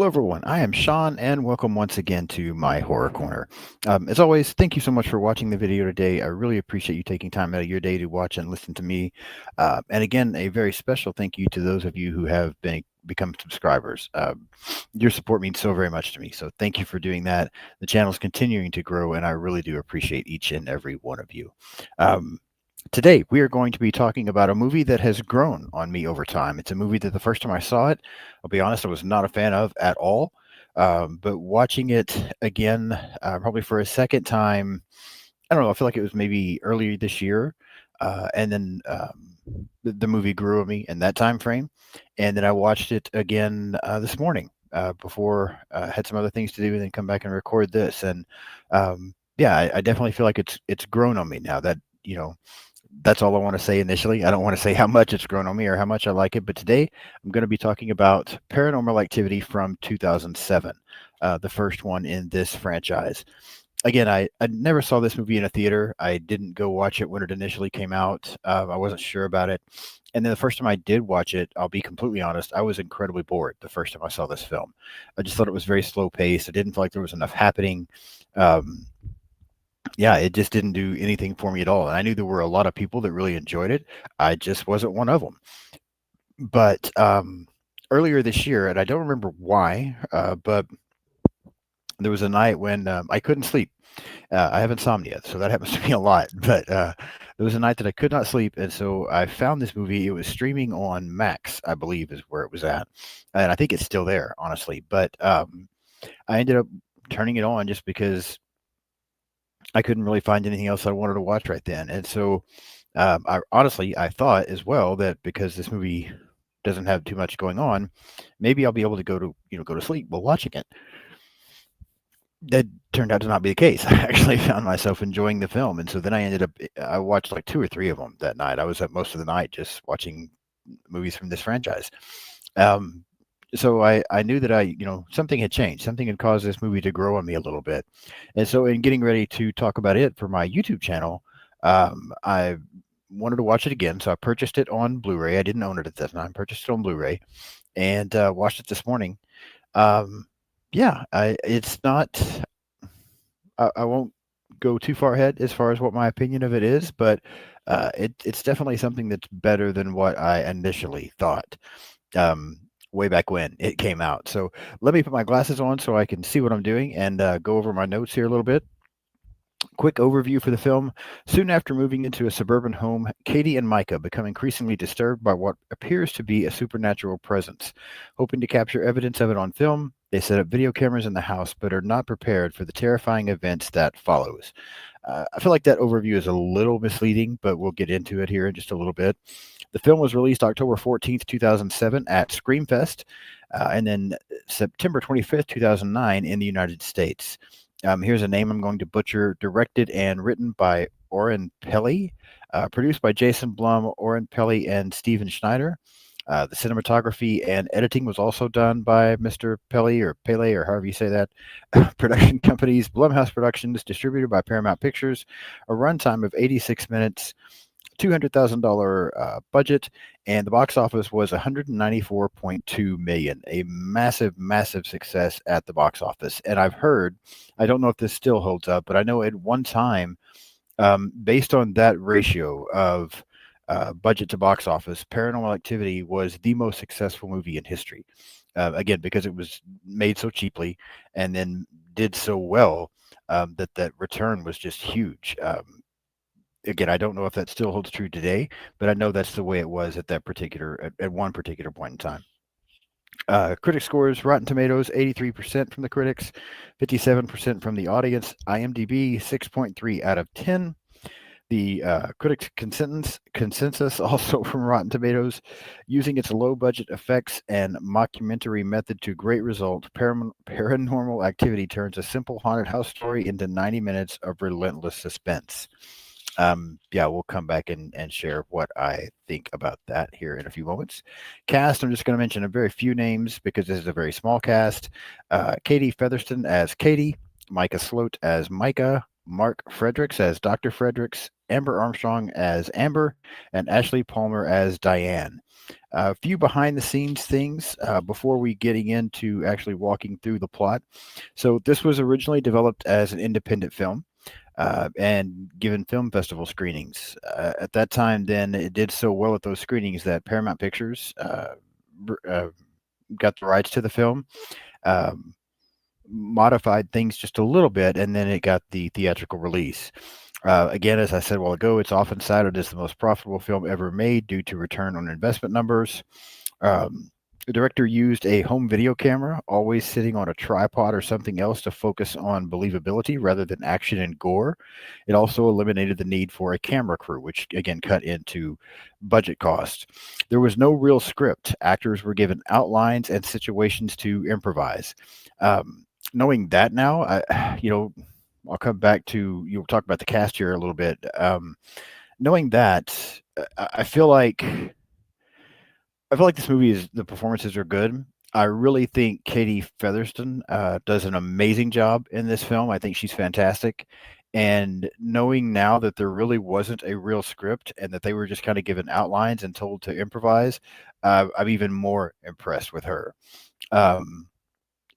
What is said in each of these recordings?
everyone. I am Sean, and welcome once again to my Horror Corner. As always, thank you so much for watching the video today. I really appreciate you taking time out of your day to watch and listen to me. And again, a very special thank you to those of you who have become subscribers. Your support means so very much to me, so thank you for doing that. The channel is continuing to grow, and I really do appreciate each and every one of you. Um, Today, we are going to be talking about a movie that has grown on me over time. It's a movie that the first time I saw it, I'll be honest, I was not a fan of at all. But watching it again, probably for a second time, I don't know, I feel like it was maybe earlier this year. And then the movie grew on me in that time frame. And then I watched it again this morning before I had some other things to do and then come back and record this. And yeah, I definitely feel like it's grown on me now that, that's all I want to say initially. I don't want to say how much it's grown on me or how much I like it, but today I'm going to be talking about Paranormal Activity from 2007, the first one in this franchise. Again, I never saw this movie in a theater. I didn't go watch it when it initially came out. I wasn't sure about it. And then the first time I did watch it, I'll be completely honest, I was incredibly bored the first time I saw this film. I just thought it was very slow paced. I didn't feel like there was enough happening. Um, yeah, it just didn't do anything for me at all. And I knew there were a lot of people that really enjoyed it. I just wasn't one of them. But earlier this year, and I don't remember why, but there was a night when I couldn't sleep. I have insomnia, so that happens to me a lot. But there was a night that I could not sleep, and so I found this movie. It was streaming on Max, I believe, is where it was at, and I think it's still there, honestly. But I ended up turning it on just because I couldn't really find anything else I wanted to watch right then. And so, I thought as well that because this movie doesn't have too much going on, maybe I'll be able to go to sleep while watching it. That turned out to not be the case. I actually found myself enjoying the film, and so then I watched like two or three of them that night. I was up most of the night just watching movies from this franchise. Um, so I knew that something had changed, something had caused this movie to grow on me a little bit, and so in getting ready to talk about it for my YouTube channel, I wanted to watch it again, so I purchased it on Blu-ray. I didn't own it at that time. Purchased it on Blu-ray, and watched it this morning. Um, yeah, it's not. I won't go too far ahead as far as what my opinion of it is, but it's definitely something that's better than what I initially thought. Um, Way back when it came out. So let me put my glasses on so I can see what I'm doing and go over my notes here a little bit. Quick overview for the film. Soon after moving into a suburban home, Katie and Micah become increasingly disturbed by what appears to be a supernatural presence. Hoping to capture evidence of it on film, they set up video cameras in the house but are not prepared for the terrifying events that follows. I feel like that overview is a little misleading, but we'll get into it here in just a little bit. The film was released October 14th, 2007 at Screamfest, and then September 25th, 2009 in the United States. Here's a name I'm going to butcher. Directed and written by Oren Peli, produced by Jason Blum, Oren Peli, and Steven Schneider. The cinematography and editing was also done by Mr. Pele or Pele or however you say that. Production companies, Blumhouse Productions, distributed by Paramount Pictures. A runtime of 86 minutes. $200,000 budget, and the box office was 194.2 million. A massive, massive success at the box office. And I've heard, I don't know if this still holds up, but I know at one time, based on that ratio of budget to box office, Paranormal Activity was the most successful movie in history. Again, because it was made so cheaply and then did so well that return was just huge. Again, I don't know if that still holds true today, but I know that's the way it was at one particular point in time. Critic scores: Rotten Tomatoes 83% from the critics, 57% from the audience. IMDb 6.3 out of 10. The critics consensus also from Rotten Tomatoes, using its low budget effects and mockumentary method to great result. Paranormal Activity turns a simple haunted house story into 90 minutes of relentless suspense. Yeah, we'll come back and share what I think about that here in a few moments. Cast, I'm just going to mention a very few names because this is a very small cast. Katie Featherston as Katie, Micah Sloat as Micah, Mark Fredericks as Dr. Fredericks, Amber Armstrong as Amber, and Ashley Palmer as Diane. A few behind the scenes things before we getting into actually walking through the plot. So this was originally developed as an independent film and given film festival screenings. At that time, then it did so well at those screenings that Paramount Pictures got the rights to the film, um, modified things just a little bit, and then it got the theatrical release. Again, as I said a while ago, it's often cited as the most profitable film ever made due to return on investment numbers. Um, the director used a home video camera, always sitting on a tripod or something else to focus on believability rather than action and gore. It also eliminated the need for a camera crew, which again cut into budget costs. There was no real script. Actors were given outlines and situations to improvise. Knowing that now, I'll come back to you'll talk about the cast here a little bit. Knowing that, I feel like this movie is the performances are good. I really think Katie Featherston does an amazing job in this film. I think she's fantastic. And knowing now that there really wasn't a real script and that they were just kind of given outlines and told to improvise, I'm even more impressed with her. Um,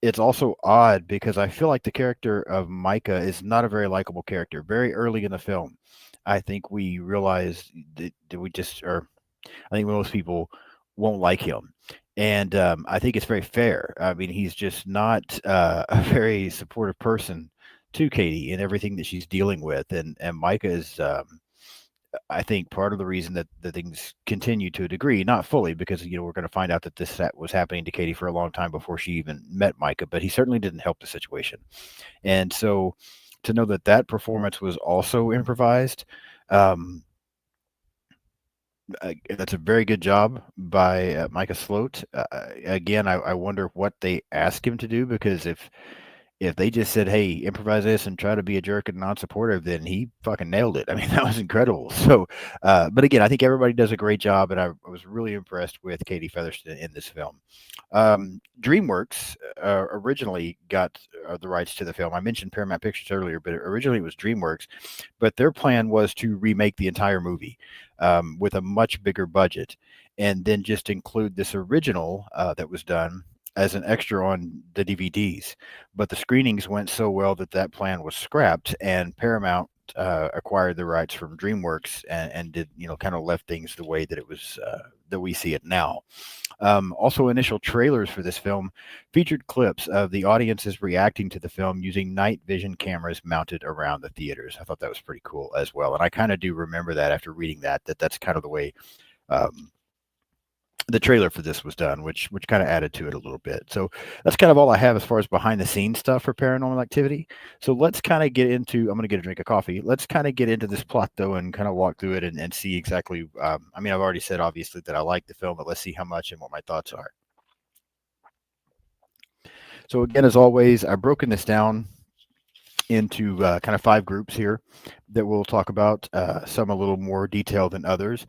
it's also odd because I feel like the character of Micah is not a very likable character. Very early in the film, I think we realize that we just are I think most people won't like him. And I think it's very fair. I mean, he's just not a very supportive person to Katie and everything that she's dealing with. And Micah is, I think, part of the reason that the things continue to a degree, not fully, because we're going to find out that was happening to Katie for a long time before she even met Micah. But he certainly didn't help the situation. And so, to know that that performance was also improvised. Um, that's a very good job by Micah Sloat. Again, I wonder what they asked him to do because if they just said, "Hey, improvise this and try to be a jerk and non-supportive," then he fucking nailed it. I mean, that was incredible. So, but again, I think everybody does a great job, and I was really impressed with Katie Featherston in this film. DreamWorks originally got the rights to the film. I mentioned Paramount Pictures earlier, but originally it was DreamWorks. But their plan was to remake the entire movie with a much bigger budget, and then just include this original that was done as an extra on the DVDs. But the screenings went so well that that plan was scrapped, and Paramount acquired the rights from DreamWorks and did kind of left things the way that it was that we see it now. Also, initial trailers for this film featured clips of the audiences reacting to the film using night vision cameras mounted around the theaters. I thought that was pretty cool as well, and I kind of do remember that after reading that's kind of the way um, the trailer for this was done, which kind of added to it a little bit. So that's kind of all I have as far as behind the scenes stuff for Paranormal Activity. So let's kind of get into. I'm going to get a drink of coffee. Let's kind of get into this plot though, and kind of walk through it and see exactly. I mean, I've already said obviously that I like the film, but let's see how much and what my thoughts are. So again, as always, I've broken this down into kind of 5 groups here that we'll talk about. Some a little more detailed than others.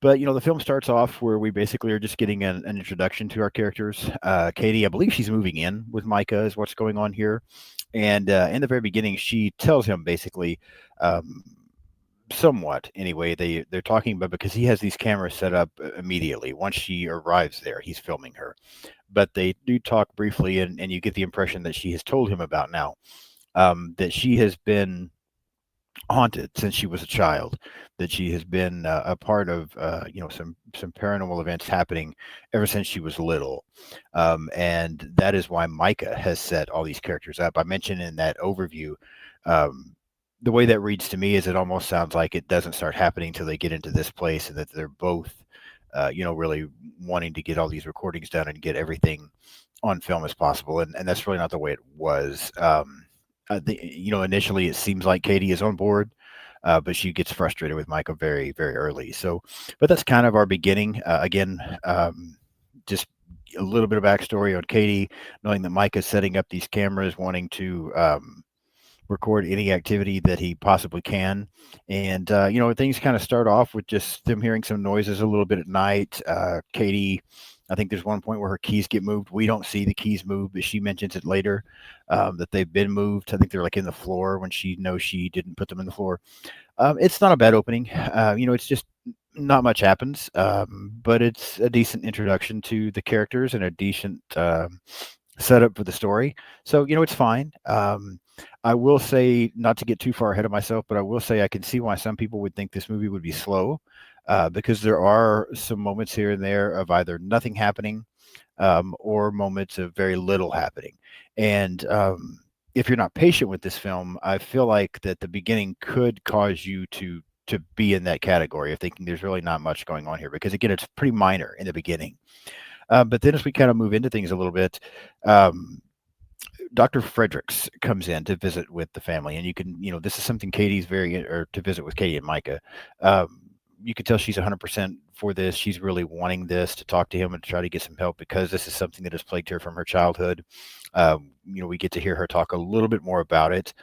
But the film starts off where we basically are just getting an introduction to our characters. Katie, I believe she's moving in with Micah, is what's going on here. And in the very beginning, she tells him basically, um, somewhat anyway. They're talking about because he has these cameras set up immediately once she arrives there. He's filming her, but they do talk briefly, and you get the impression that she has told him about now that she has been haunted since she was a child, that she has been a part of some paranormal events happening ever since she was little, and that is why Micah has set all these characters up. I mentioned in that overview. Um, the way that reads to me is it almost sounds like it doesn't start happening till they get into this place, and that they're both, really wanting to get all these recordings done and get everything on film as possible, and that's really not the way it was. Initially it seems like Katie is on board, but she gets frustrated with Michael very, very early. So, but that's kind of our beginning. Again, just a little bit of backstory on Katie, knowing that Mike is setting up these cameras, wanting to record any activity that he possibly can. And, things kind of start off with just them hearing some noises a little bit at night. Katie, I think there's one point where her keys get moved. We don't see the keys move, but she mentions it later that they've been moved. I think they're like in the floor when she knows she didn't put them in the floor. It's not a bad opening. It's just not much happens, but it's a decent introduction to the characters and a decent setup for the story. So, it's fine. I will say, not to get too far ahead of myself, but I will say I can see why some people would think this movie would be slow, because there are some moments here and there of either nothing happening, or moments of very little happening. And if you're not patient with this film, I feel like that the beginning could cause you to be in that category of thinking there's really not much going on here, because again, it's pretty minor in the beginning. But then as we kind of move into things a little bit, um, Dr. Fredericks comes in to visit with the family, and this is something Katie's or to visit with Katie and Micah. Um, you can tell she's 100% for this. She's really wanting this, to talk to him and try to get some help, because this is something that has plagued her from her childhood. We get to hear her talk a little bit more about it,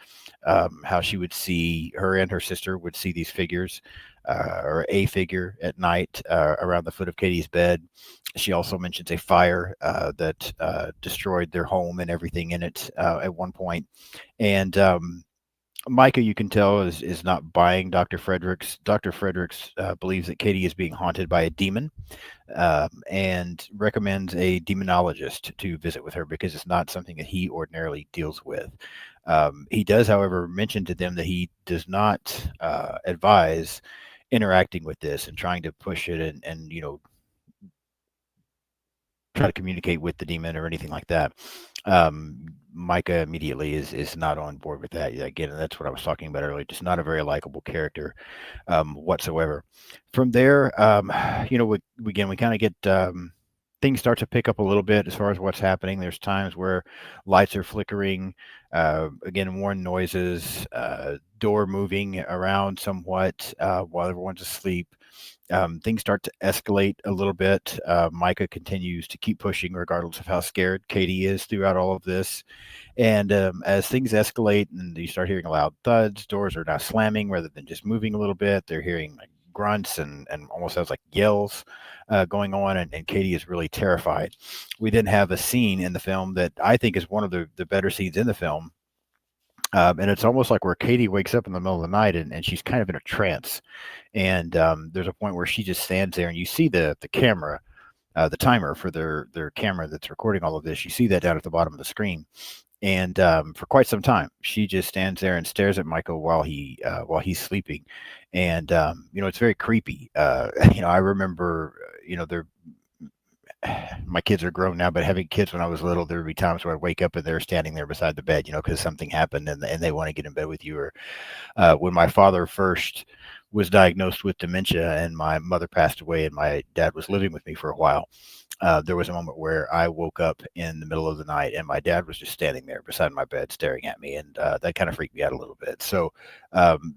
how she would see her and her sister would see these figures, or a figure at night, around the foot of Katie's bed. She also mentions a fire that destroyed their home and everything in it at one point. And Micah, you can tell, is not buying Dr. Fredericks. Dr. Fredericks believes that Katie is being haunted by a demon, and recommends a demonologist to visit with her, because it's not something that he ordinarily deals with. He does, however, mention to them that he does not advise interacting with this and trying to push it, and try to communicate with the demon or anything like that. Micah immediately is not on board with that. Again, that's what I was talking about earlier. Just not a very likable character, whatsoever. From there, we kind of get, things start to pick up a little bit as far as what's happening. There's times where lights are flickering, again, warn noises, door moving around somewhat while everyone's asleep. Things start to escalate a little bit. Micah continues to keep pushing, regardless of how scared Katie is throughout all of this. And as things escalate and you start hearing loud thuds, doors are now slamming rather than just moving a little bit. They're hearing like grunts and almost sounds like yells going on, and Katie is really terrified. We then have a scene in the film that I think is one of the better scenes in the film. And it's almost like where Katie wakes up in the middle of the night, and she's kind of in a trance. And there's a point where she just stands there, and you see the camera, the timer for their camera that's recording all of this. You see that down at the bottom of the screen, and for quite some time, she just stands there and stares at Michael while he's sleeping, and it's very creepy. I remember, they're my kids are grown now, but having kids when I was little, there would be times where I'd wake up and they're standing there beside the bed, because something happened, and they want to get in bed with you. Or when my father first was diagnosed with dementia and my mother passed away and my dad was living with me for a while, there was a moment where I woke up in the middle of the night and my dad was just standing there beside my bed staring at me, and that kind of freaked me out a little bit. So um,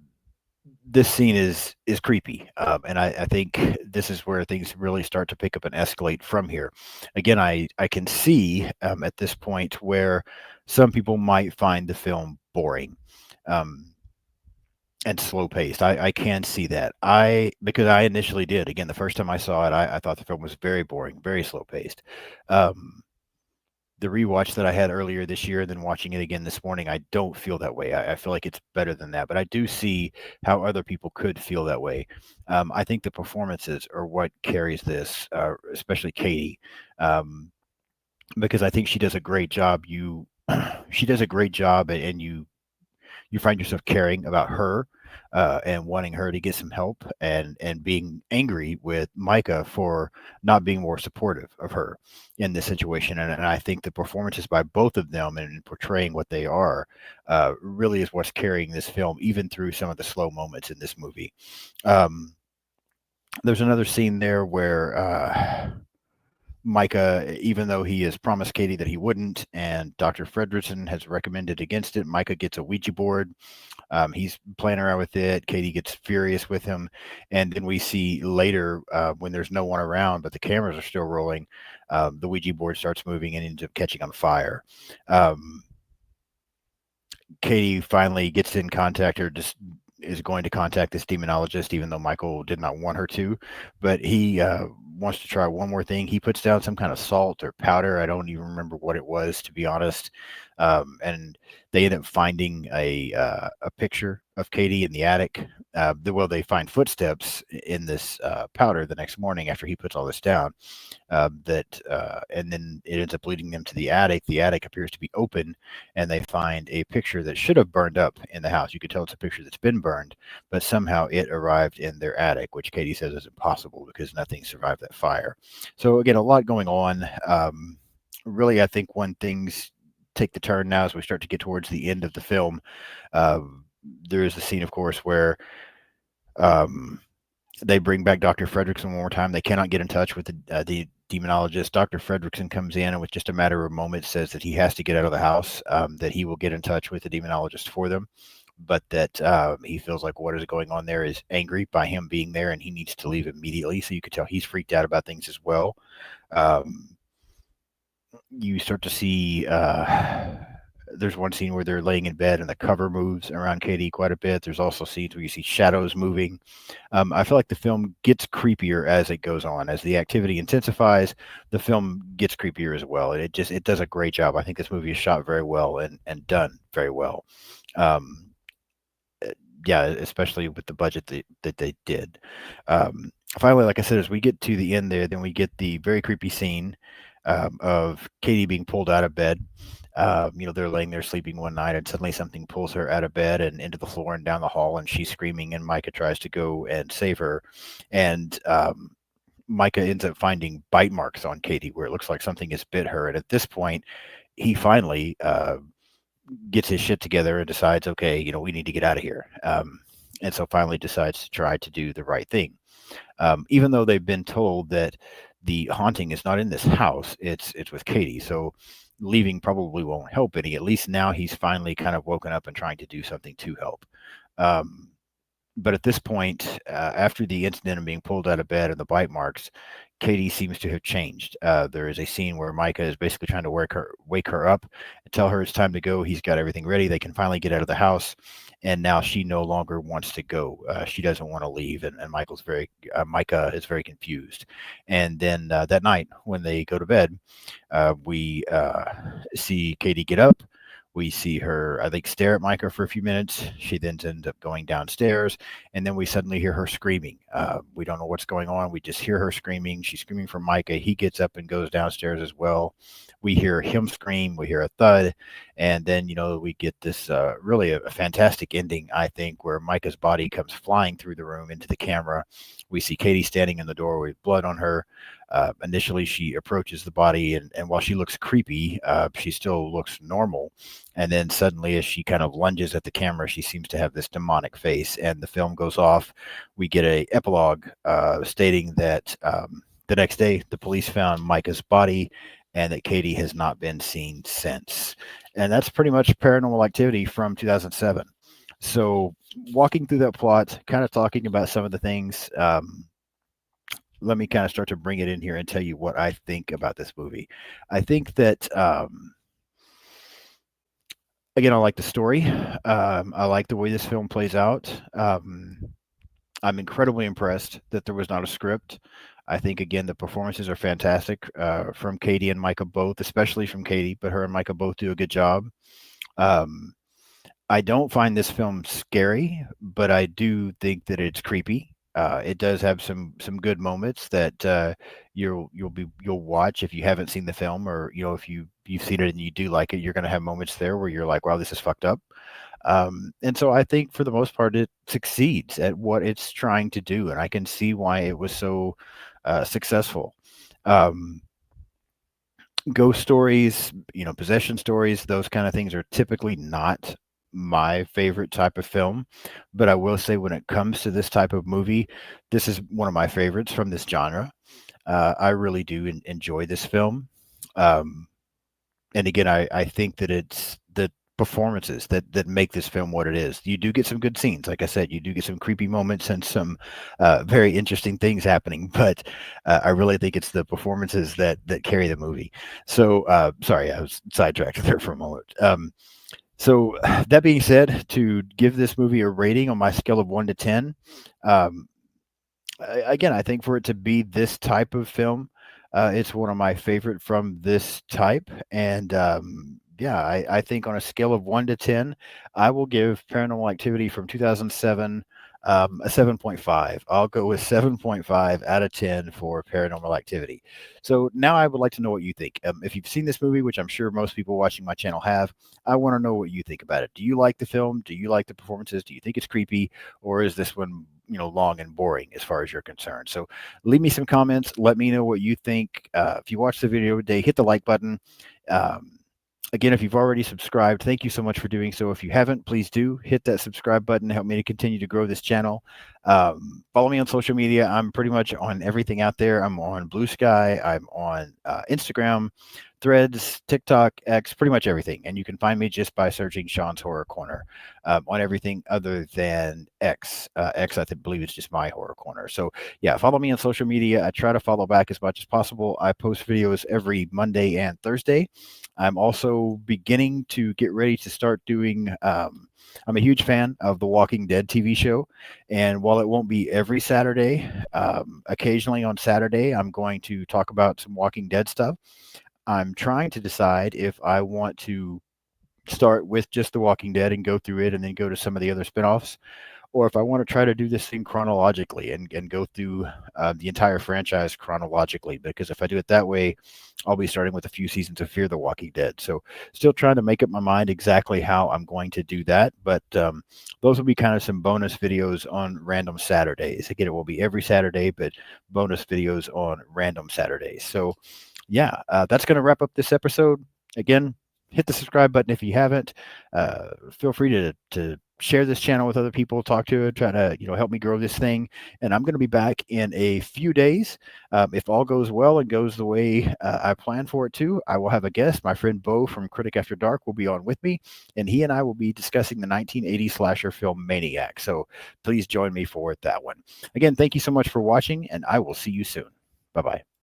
this scene is creepy, and I think this is where things really start to pick up and escalate from here. Again, I can see, at this point, where some people might find the film boring. Um, and slow paced. I can see that. Because I initially did. Again, the first time I saw it, I thought the film was very boring, very slow paced. Um, the rewatch that I had earlier this year, and then watching it again this morning, I don't feel that way. I feel like it's better than that. But I do see how other people could feel that way. I think the performances are what carries this, especially Katie, um, because I think she does a great job. She does a great job, and you find yourself caring about her, and wanting her to get some help, and being angry with Micah for not being more supportive of her in this situation. And I think the performances by both of them and portraying what they are, really is what's carrying this film, even through some of the slow moments in this movie. Um, there's another scene there where Micah, even though he has promised Katie that he wouldn't, and Dr. Fredrickson has recommended against it, Micah gets a Ouija board. He's playing around with it. Katie gets furious with him. And then we see later, when there's no one around, but the cameras are still rolling, the Ouija board starts moving and ends up catching on fire. Um, Katie finally gets in contact, or just is going to contact this demonologist, even though Michael did not want her to. But he wants to try one more thing. He puts down some kind of salt or powder. I don't even remember what it was, to be honest. and they end up finding a picture of Katie in the attic. They find footsteps in this powder the next morning after he puts all this down. And then it ends up leading them to the attic. The attic appears to be open, and they find a picture that should have burned up in the house. You could tell it's a picture that's been burned, but somehow it arrived in their attic, which Katie says is impossible because nothing survived that fire. So again, a lot going on. Really, I think when things take the turn now as we start to get towards the end of the film, uh, there is a scene, of course, where um, they bring back Dr. Fredrickson one more time. They cannot get in touch with the demonologist. Dr. Fredrickson comes in and, with just a matter of moments, says that he has to get out of the house, that he will get in touch with the demonologist for them, but that he feels like what is going on there is angry by him being there and he needs to leave immediately. So you could tell he's freaked out about things as well. Um, you start to see there's one scene where they're laying in bed and the cover moves around Katie quite a bit. There's also scenes where you see shadows moving. I feel like the film gets creepier as it goes on. As the activity intensifies, the film gets creepier as well. It does a great job. I think this movie is shot very well and done very well. Um, yeah, especially with the budget that they did. Finally, like I said, as we get to the end there, then we get the very creepy scene of Katie being pulled out of bed. They're laying there sleeping one night, and suddenly something pulls her out of bed and into the floor and down the hall, and she's screaming. And Micah tries to go and save her, and Micah ends up finding bite marks on Katie where it looks like something has bit her. And at this point, he finally gets his shit together and decides, okay, we need to get out of here. And so finally decides to try to do the right thing. Even though they've been told that the haunting is not in this house, it's with Katie. So leaving probably won't help any. At least now he's finally kind of woken up and trying to do something to help. Um, but at this point, after the incident of being pulled out of bed and the bite marks, Katie seems to have changed. There is a scene where Micah is basically trying to wake her up and tell her it's time to go. He's got everything ready. They can finally get out of the house, and now she no longer wants to go. She doesn't want to leave, and Micah is very confused. And then that night when they go to bed, we see Katie get up. We see her, I think, stare at Micah for a few minutes. She then ends up going downstairs, and then we suddenly hear her screaming. We don't know what's going on. We just hear her screaming. She's screaming for Micah. He gets up and goes downstairs as well. We hear him scream. We hear a thud, and then we get this really a fantastic ending, I think, where Micah's body comes flying through the room into the camera. We see Katie standing in the door with blood on her. Initially, she approaches the body, and while she looks creepy, she still looks normal. And then suddenly, as she kind of lunges at the camera, she seems to have this demonic face, and the film goes off. We get a epilogue stating that the next day, the police found Micah's body, and that Katie has not been seen since. And that's pretty much Paranormal Activity from 2007. So, walking through that plot, kind of talking about some of the things. Let me kind of start to bring it in here and tell you what I think about this movie. I think that again, I like the story. I like the way this film plays out. I'm incredibly impressed that there was not a script. I think again the performances are fantastic from Katie and Micah both, especially from Katie, but her and Micah both do a good job. Um, I don't find this film scary, but I do think that it's creepy. It does have some good moments that you'll watch if you haven't seen the film, or if you've seen it and you do like it, you're going to have moments there where you're like, wow, this is fucked up. And so I think for the most part it succeeds at what it's trying to do, and I can see why it was so successful. Um, Ghost stories, possession stories, those kind of things are typically not my favorite type of film. But I will say, when it comes to this type of movie, this is one of my favorites from this genre. I really do enjoy this film. Um, and again, I think that it's the performances that make this film what it is. You do get some good scenes, like I said, you do get some creepy moments and some very interesting things happening. But I really think it's the performances that carry the movie. So sorry, I was sidetracked there for a moment. So that being said, to give this movie a rating on my scale of 1 to 10, um, again, I think for it to be this type of film, it's one of my favorite from this type. And Yeah, I think on a scale of 1 to 10, I will give Paranormal Activity from 2007 a 7.5. I'll go with 7.5 out of 10 for Paranormal Activity. So now I would like to know what you think. If you've seen this movie, which I'm sure most people watching my channel have, I want to know what you think about it. Do you like the film? Do you like the performances? Do you think it's creepy? Or is this one, long and boring as far as you're concerned? So leave me some comments. Let me know what you think. If you watch the video today, hit the like button. Um, Again, if you've already subscribed, thank you so much for doing so. If you haven't, please do hit that subscribe button to help me to continue to grow this channel. Follow me on social media. I'm pretty much on everything out there. I'm on Blue Sky. I'm on Instagram, Threads, TikTok, X, pretty much everything. And you can find me just by searching Sean's Horror Corner on everything other than X. X, believe it's just my Horror Corner. So yeah, follow me on social media. I try to follow back as much as possible. I post videos every Monday and Thursday. I'm also beginning to get ready to start doing. I'm a huge fan of the Walking Dead TV show, and while it won't be every Saturday, occasionally on Saturday, I'm going to talk about some Walking Dead stuff. I'm trying to decide if I want to start with just The Walking Dead and go through it and then go to some of the other spinoffs, or if I want to try to do this thing chronologically and go through the entire franchise chronologically. Because if I do it that way, I'll be starting with a few seasons of Fear the Walking Dead. So still trying to make up my mind exactly how I'm going to do that. But those will be kind of some bonus videos on random Saturdays. Again, it will be every Saturday, but bonus videos on random Saturdays. So yeah, that's going to wrap up this episode. Again, hit the subscribe button if you haven't. Feel free to share this channel with other people, talk to it, try to help me grow this thing. And I'm going to be back in a few days. If all goes well and goes the way I plan for it to, I will have a guest. My friend Bo from Critic After Dark will be on with me, and he and I will be discussing the 1980 slasher film Maniac. So please join me for that one. Again, thank you so much for watching, and I will see you soon. Bye bye.